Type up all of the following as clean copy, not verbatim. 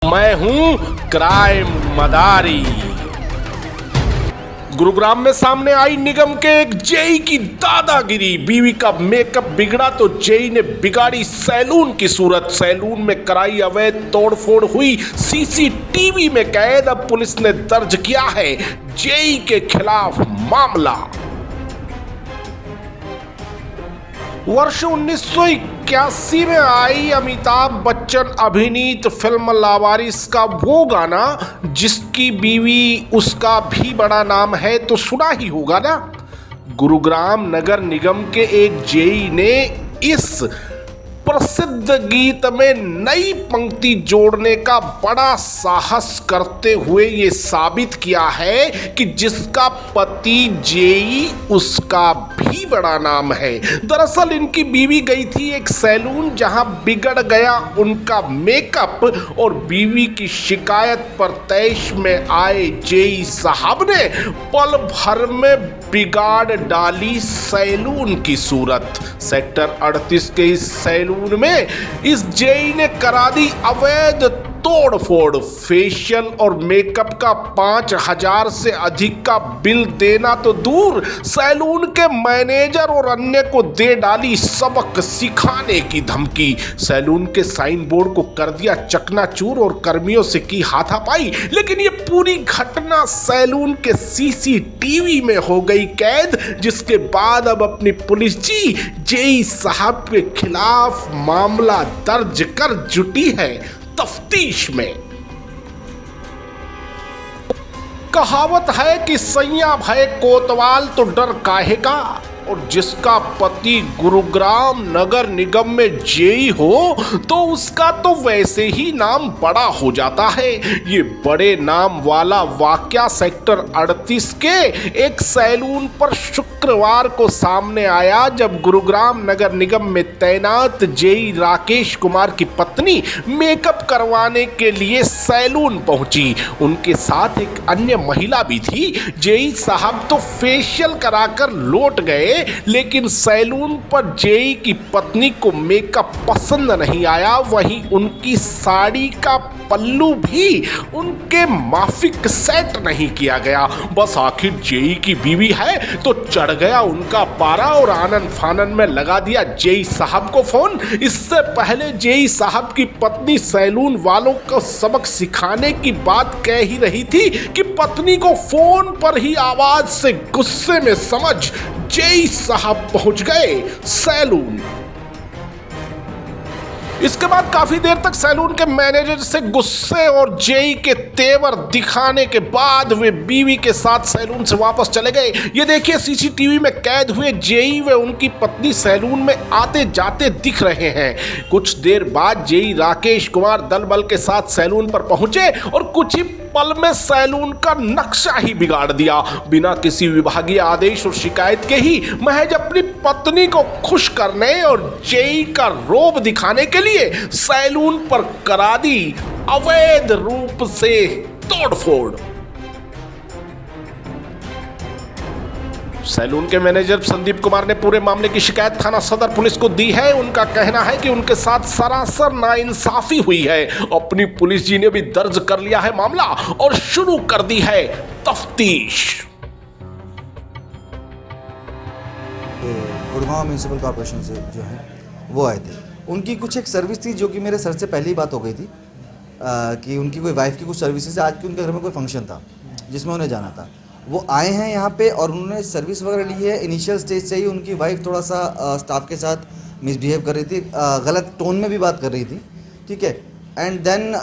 मैं हूं क्राइम मदारी। गुरुग्राम में सामने आई निगम के एक जेई की दादागिरी। बीवी का मेकअप बिगड़ा तो जेई ने बिगाड़ी सैलून की सूरत। सैलून में कराई अवैध तोड़फोड़ हुई सीसीटीवी में कैद। अब पुलिस ने दर्ज किया है जेई के खिलाफ मामला। वर्ष 1981 में आई अमिताभ बच्चन अभिनीत फिल्म लावारिस का वो गाना जिसकी बीवी उसका भी बड़ा नाम है तो सुना ही होगा ना। गुरुग्राम नगर निगम के एक जेई ने इस प्रसिद्ध गीत में नई पंक्ति जोड़ने का बड़ा साहस करते हुए ये साबित किया है कि जिसका पति जेई उसका भी बड़ा नाम है। दरअसल इनकी बीवी गई थी एक सैलून जहां बिगड़ गया उनका मेकअप और बीवी की शिकायत पर तैश में आए जेई साहब ने पल भर में बिगाड़ डाली सैलून की सूरत। सेक्टर 38 के इस सैलून में इस जेई ने करा दी अवैध तोड़फोड़। फेशियल और मेकअप का 5,000 से अधिक का बिल देना तो दूर, सैलून के मैनेजर और अन्य को दे डाली सबक सिखाने की धमकी। सैलून के साइन बोर्ड को कर दिया चकनाचूर और कर्मियों से की हाथापाई। लेकिन ये पूरी घटना सैलून के सीसीटीवी में हो गई कैद, जिसके बाद अब अपनी पुलिस जी जेई साहब के खिलाफ मामला दर्ज कर जुटी है तफ्तीश में। कहावत है कि सैया भय कोतवाल तो डर काहे का, और जिसका पति गुरुग्राम नगर निगम में जेई हो तो उसका तो वैसे ही नाम बड़ा हो जाता है। ये बड़े नाम वाला वाकया सेक्टर 38 के एक सैलून पर शुक्रवार को सामने आया, जब गुरुग्राम नगर निगम में तैनात जेई राकेश कुमार की पत्नी मेकअप करवाने के लिए सैलून पहुंची। उनके साथ एक अन्य महिला भी थी। जेई साहब तो फेशियल कराकर लौट गए, लेकिन सैलून पर जेई की पत्नी को मेकअप पसंद नहीं आया। वहीं उनकी साड़ी का पल्लू भी उनके माफिक सेट नहीं किया गया। बस आखिर जेई की बीवी है तो चढ़ गया उनका पारा और आनन फानन में लगा दिया जेई साहब को फोन। इससे पहले जेई साहब की पत्नी सैलून वालों को सबक सिखाने की बात कह ही रही थी कि पत्नी को फोन पर ही आवाज से गुस्से में समझ जेई साहब पहुंच गए सैलून। इसके बाद काफी देर तक सैलून के मैनेजर से गुस्से और जेई के तेवर दिखाने के बाद वे बीवी के साथ सैलून से वापस चले गए। ये देखिए सीसीटीवी में कैद हुए जेई व उनकी पत्नी सैलून में आते जाते दिख रहे हैं। कुछ देर बाद जेई राकेश कुमार दल बल के साथ सैलून पर पहुंचे और कुछ ही पल में सैलून का नक्शा ही बिगाड़ दिया। बिना किसी विभागीय आदेश और शिकायत के ही महज अपनी पत्नी को खुश करने और जेई का रोब दिखाने के लिए सैलून पर करा दी अवैध रूप से तोड़फोड़। सैलून के मैनेजर संदीप कुमार ने पूरे मामले की शिकायत थाना सदर पुलिस को दी है। उनका कहना है कि उनके साथ सरासर नाइंसाफी हुई है। अपनी पुलिस जी ने भी दर्ज कर लिया है मामला और शुरू कर दी है तफ्तीश। गुड़गांव म्यूनिसिपल कॉर्पोरेशन से जो है वो आए थे। उनकी कुछ एक सर्विस थी जो कि मेरे सर से पहले ही बात हो गई थी कि उनकी कोई वाइफ की कुछ सर्विसेज है। आज की उनके घर में कोई फंक्शन था जिसमें उन्हें जाना था। वो आए हैं यहाँ पे और उन्होंने सर्विस वगैरह ली है। इनिशियल स्टेज से ही उनकी वाइफ थोड़ा सा स्टाफ के साथ मिसबिहेव कर रही थी, गलत टोन में भी बात कर रही थी, ठीक है। एंड देन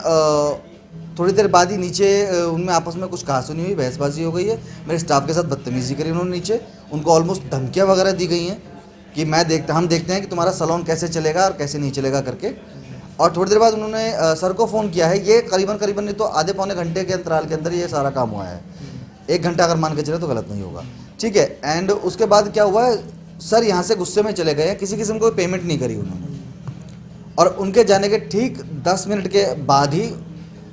थोड़ी देर बाद ही नीचे उनमें आपस में कुछ कहासुनी हुई, बहसबाजी हो गई है। मेरे स्टाफ के साथ बदतमीजी करी उन्होंने नीचे। उनको ऑलमोस्ट धमकियाँ वगैरह दी गई हैं कि हम देखते हैं कि तुम्हारा सैलून कैसे चलेगा और कैसे नहीं चलेगा करके। और थोड़ी देर बाद उन्होंने सर को फ़ोन किया है। ये करीबन नहीं तो आधे पौने घंटे के अंतराल के अंदर ये सारा काम हुआ है। 1 घंटा अगर मान के चले तो गलत नहीं होगा, ठीक है। एंड उसके बाद क्या हुआ है, सर यहाँ से गुस्से में चले गए हैं। किसी किस्म को पेमेंट नहीं करी उन्होंने। और उनके जाने के ठीक 10 मिनट के बाद ही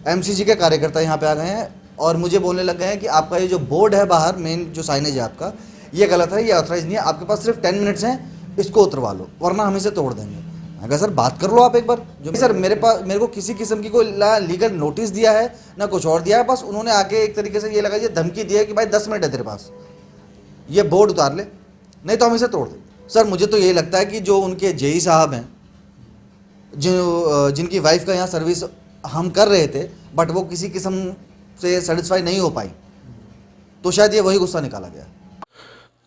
एमसीजी के कार्यकर्ता यहाँ पे आ गए हैं और मुझे बोलने लग गए हैं कि आपका ये जो बोर्ड है बाहर, मेन जो साइनेज है आपका, ये गलत है, ये ऑथराइज नहीं है। आपके पास सिर्फ 10 मिनट्स हैं, इसको उतरवा लो वरना हम इसे तोड़ देंगे। मैं कहा सर बात कर लो आप एक बार। जो सर मेरे को किसी किस्म की कोई लीगल नोटिस दिया है ना कुछ और दिया है, बस उन्होंने आके एक तरीके से ये लगा ये धमकी दी है कि भाई 10 मिनट है तेरे पास, ये बोर्ड उतार ले नहीं तो हम इसे तोड़ दें। सर मुझे तो यही लगता है कि जो उनके जेई साहब हैं, जिनकी वाइफ का यहाँ सर्विस हम कर रहे थे, बट वो किसी किस्म से सेटिस्फाई नहीं हो पाई, तो शायद ये वही गुस्सा निकाला गया।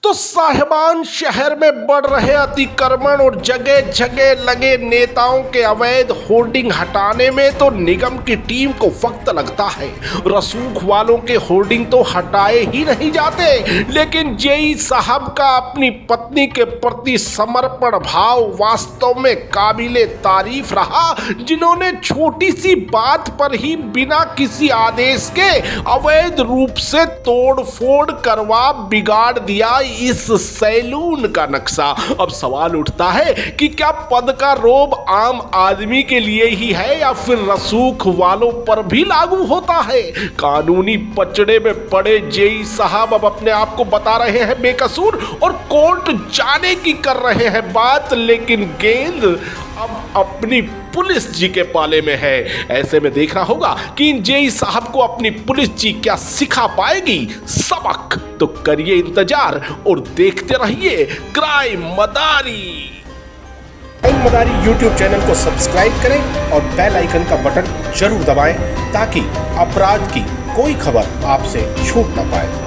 तो साहिबान, शहर में बढ़ रहे अतिक्रमण और जगह जगह लगे नेताओं के अवैध होर्डिंग हटाने में तो निगम की टीम को वक्त लगता है। रसूख वालों के होर्डिंग तो हटाए ही नहीं जाते, लेकिन जेई साहब का अपनी पत्नी के प्रति समर्पण भाव वास्तव में काबिले तारीफ रहा, जिन्होंने छोटी सी बात पर ही बिना किसी आदेश के अवैध रूप से तोड़ फोड़ करवा बिगाड़ दिया इस सैलून का नक्शा। अब सवाल उठता है कि क्या पद का रोब आम आदमी के लिए ही है या फिर रसूख वालों पर भी लागू होता है? कानूनी पचड़े में पड़े जेई साहब अब अपने आप को बता रहे हैं बेकसूर और कोर्ट जाने की कर रहे हैं बात, लेकिन गेंद अब अपनी पुलिस जी के पाले में है। ऐसे में देखना होगा कि इन जेई साहब को अपनी पुलिस जी क्या सिखा पाएगी सबक। तो करिए इंतजार और देखते रहिए क्राइम मदारी। क्राइम मदारी यूट्यूब चैनल को सब्सक्राइब करें और बेल आइकन का बटन जरूर दबाएं ताकि अपराध की कोई खबर आपसे छूट ना पाए।